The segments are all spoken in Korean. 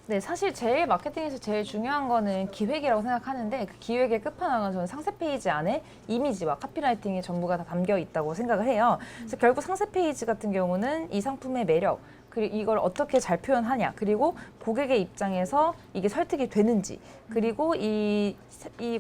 네, 사실 제일 마케팅에서 제일 중요한 거는 기획이라고 생각하는데 그 기획의 끝판왕은 저는 상세 페이지 안에 이미지와 카피라이팅이 전부가 다 담겨 있다고 생각을 해요. 그래서 결국 상세 페이지 같은 경우는 이 상품의 매력, 그리고 이걸 어떻게 잘 표현하냐, 그리고 고객의 입장에서 이게 설득이 되는지, 그리고 이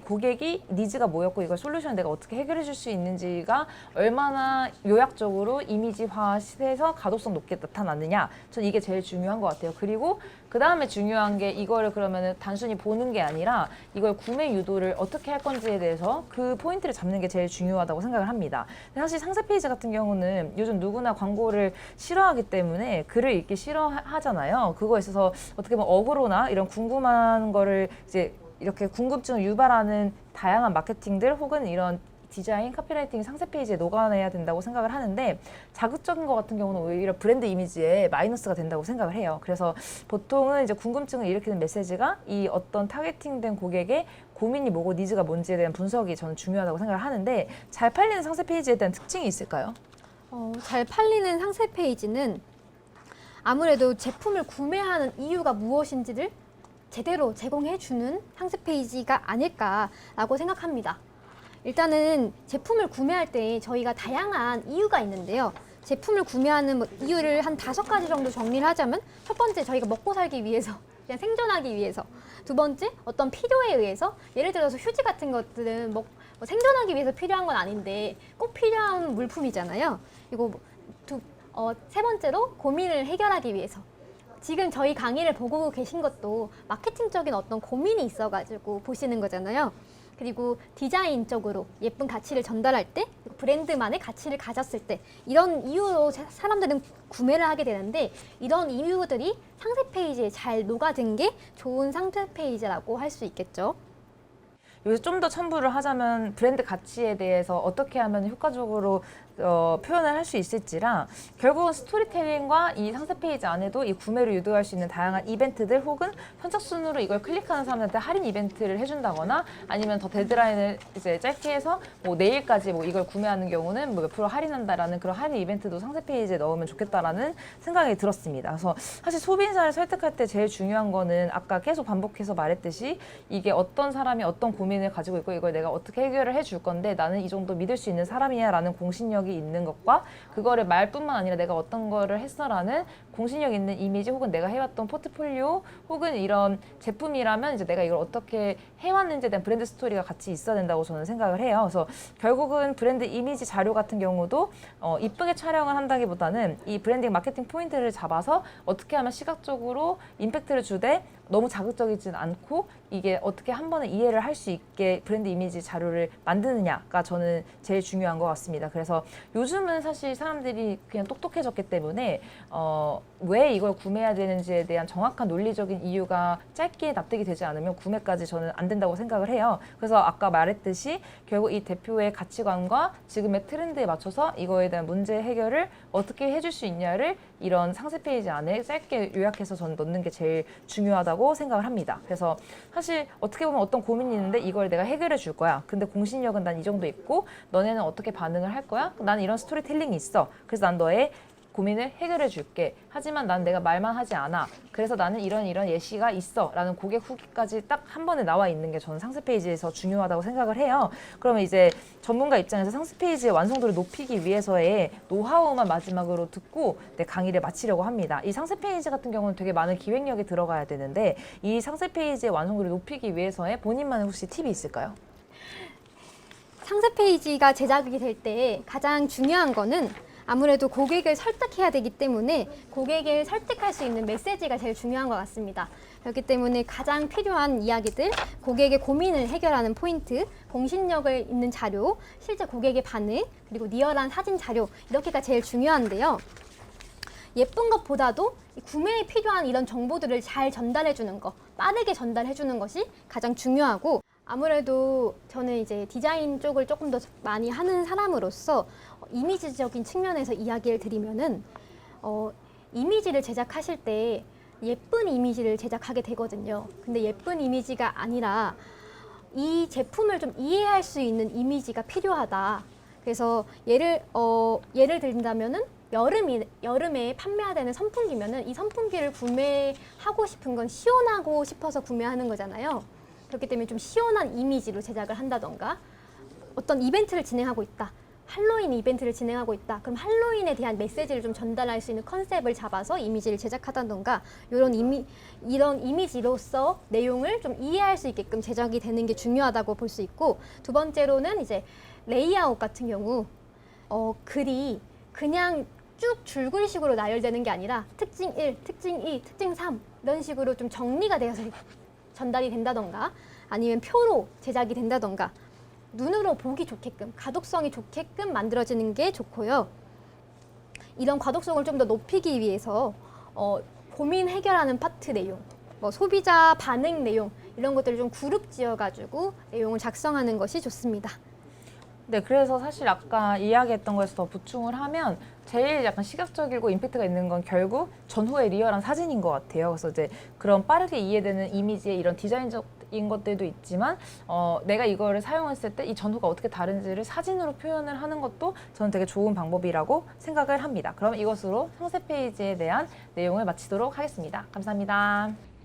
고객이 니즈가 뭐였고 이걸 솔루션을 내가 어떻게 해결해 줄 수 있는지가 얼마나 요약적으로 이미지화해서 가독성 높게 나타나느냐, 전 이게 제일 중요한 것 같아요. 그리고 그 다음에 중요한 게 이거를 그러면은 단순히 보는 게 아니라 이걸 구매 유도를 어떻게 할 건지에 대해서 그 포인트를 잡는 게 제일 중요하다고 생각을 합니다. 근데 사실 상세 페이지 같은 경우는 요즘 누구나 광고를 싫어하기 때문에 글을 읽기 싫어하잖아요. 그거에 있어서 어떻게 보면 어그로나 이런 궁금한 거를 이제 이렇게 궁금증을 유발하는 다양한 마케팅들 혹은 이런 디자인, 카피라이팅, 상세 페이지에 녹아내야 된다고 생각을 하는데 자극적인 것 같은 경우는 오히려 브랜드 이미지에 마이너스가 된다고 생각을 해요. 그래서 보통은 이제 궁금증을 일으키는 메시지가 이 어떤 타겟팅된 고객의 고민이 뭐고 니즈가 뭔지에 대한 분석이 저는 중요하다고 생각을 하는데 잘 팔리는 상세 페이지에 대한 특징이 있을까요? 잘 팔리는 상세 페이지는 아무래도 제품을 구매하는 이유가 무엇인지를 제대로 제공해주는 상세 페이지가 아닐까라고 생각합니다. 일단은 제품을 구매할 때 저희가 다양한 이유가 있는데요. 제품을 구매하는 이유를 한 5가지 정도 정리를 하자면 첫 번째, 저희가 먹고 살기 위해서, 그냥 생존하기 위해서. 두 번째, 어떤 필요에 의해서, 예를 들어서 휴지 같은 것들은 생존하기 위해서 필요한 건 아닌데 꼭 필요한 물품이잖아요. 그리고 세 번째로, 고민을 해결하기 위해서. 지금 저희 강의를 보고 계신 것도 마케팅적인 어떤 고민이 있어가지고 보시는 거잖아요. 그리고 디자인적으로 예쁜 가치를 전달할 때, 브랜드만의 가치를 가졌을 때, 이런 이유로 사람들은 구매를 하게 되는데, 이런 이유들이 상세 페이지에 잘 녹아든 게 좋은 상세 페이지라고 할 수 있겠죠. 여기서 좀 더 첨부를 하자면 브랜드 가치에 대해서 어떻게 하면 효과적으로 표현을 할 수 있을지랑 결국은 스토리텔링과 이 상세 페이지 안에도 이 구매를 유도할 수 있는 다양한 이벤트들 혹은 선착순으로 이걸 클릭하는 사람들한테 할인 이벤트를 해준다거나 아니면 더 데드라인을 이제 짧게 해서 뭐 내일까지 뭐 이걸 구매하는 경우는 뭐 몇 프로 할인한다라는 그런 할인 이벤트도 상세 페이지에 넣으면 좋겠다라는 생각이 들었습니다. 그래서 사실 소비자를 설득할 때 제일 중요한 거는 아까 계속 반복해서 말했듯이 이게 어떤 사람이 어떤 고민을 가지고 있고 이걸 내가 어떻게 해결을 해줄 건데 나는 이 정도 믿을 수 있는 사람이야라는 공신력이 있는 것과 그거를 말뿐만 아니라 내가 어떤 거를 했어라는 공신력 있는 이미지 혹은 내가 해왔던 포트폴리오 혹은 이런 제품이라면 이제 내가 이걸 어떻게 해왔는지에 대한 브랜드 스토리가 같이 있어야 된다고 저는 생각을 해요. 그래서 결국은 브랜드 이미지 자료 같은 경우도 이쁘게 촬영을 한다기보다는 이 브랜딩 마케팅 포인트를 잡아서 어떻게 하면 시각적으로 임팩트를 주되 너무 자극적이진 않고 이게 어떻게 한 번에 이해를 할 수 있게 브랜드 이미지 자료를 만드느냐가 저는 제일 중요한 것 같습니다. 그래서 요즘은 사실 사람들이 그냥 똑똑해졌기 때문에 왜 이걸 구매해야 되는지에 대한 정확한 논리적인 이유가 짧게 납득이 되지 않으면 구매까지 저는 안 된다고 생각을 해요. 그래서 아까 말했듯이 결국 이 대표의 가치관과 지금의 트렌드에 맞춰서 이거에 대한 문제 해결을 어떻게 해줄 수 있냐를 이런 상세 페이지 안에 짧게 요약해서 저는 넣는 게 제일 중요하다고 생각을 합니다. 그래서 사실 어떻게 보면 어떤 고민이 있는데 이걸 내가 해결해 줄 거야. 근데 공신력은 난 이 정도 있고 너네는 어떻게 반응을 할 거야? 나는 이런 스토리텔링이 있어. 그래서 난 너의 고민을 해결해 줄게. 하지만 난 내가 말만 하지 않아. 그래서 나는 이런 예시가 있어. 라는 고객 후기까지 딱 한 번에 나와 있는 게 저는 상세 페이지에서 중요하다고 생각을 해요. 그러면 이제 전문가 입장에서 상세 페이지의 완성도를 높이기 위해서의 노하우만 마지막으로 듣고 내 강의를 마치려고 합니다. 이 상세 페이지 같은 경우는 되게 많은 기획력이 들어가야 되는데 이 상세 페이지의 완성도를 높이기 위해서의 본인만의 혹시 팁이 있을까요? 상세 페이지가 제작이 될 때 가장 중요한 거는 아무래도 고객을 설득해야 되기 때문에 고객을 설득할 수 있는 메시지가 제일 중요한 것 같습니다. 그렇기 때문에 가장 필요한 이야기들, 고객의 고민을 해결하는 포인트, 공신력을 있는 자료, 실제 고객의 반응, 그리고 리얼한 사진 자료, 이렇게가 제일 중요한데요. 예쁜 것보다도 구매에 필요한 이런 정보들을 잘 전달해주는 것, 빠르게 전달해주는 것이 가장 중요하고 아무래도 저는 이제 디자인 쪽을 조금 더 많이 하는 사람으로서 이미지적인 측면에서 이야기를 드리면은 이미지를 제작하실 때 예쁜 이미지를 제작하게 되거든요. 근데 예쁜 이미지가 아니라 이 제품을 좀 이해할 수 있는 이미지가 필요하다. 그래서 예를 든다면은 여름에 판매되는 선풍기면은 이 선풍기를 구매하고 싶은 건 시원하고 싶어서 구매하는 거잖아요. 그렇기 때문에 좀 시원한 이미지로 제작을 한다던가, 어떤 이벤트를 진행하고 있다. 할로윈 이벤트를 진행하고 있다. 그럼 할로윈에 대한 메시지를 좀 전달할 수 있는 컨셉을 잡아서 이미지를 제작하다던가, 이런 이미지로서 내용을 좀 이해할 수 있게끔 제작이 되는 게 중요하다고 볼 수 있고, 두 번째로는 이제 레이아웃 같은 경우 글이 그냥 쭉 줄글식으로 나열되는 게 아니라 특징 1, 특징 2, 특징 3 이런 식으로 좀 정리가 되어서 전달이 된다던가, 아니면 표로 제작이 된다던가, 눈으로 보기 좋게끔, 가독성이 좋게끔 만들어지는 게 좋고요. 이런 가독성을 좀 더 높이기 위해서 고민 해결하는 파트 내용, 뭐 소비자 반응 내용, 이런 것들을 좀 그룹 지어가지고 내용을 작성하는 것이 좋습니다. 네, 그래서 사실 아까 이야기했던 거에서 더 보충을 하면 제일 약간 시각적이고 임팩트가 있는 건 결국 전후의 리얼한 사진인 것 같아요. 그래서 이제 그런 빠르게 이해되는 이미지의 이런 디자인적인 것들도 있지만 내가 이거를 사용했을 때 이 전후가 어떻게 다른지를 사진으로 표현을 하는 것도 저는 되게 좋은 방법이라고 생각을 합니다. 그럼 이것으로 상세 페이지에 대한 내용을 마치도록 하겠습니다. 감사합니다.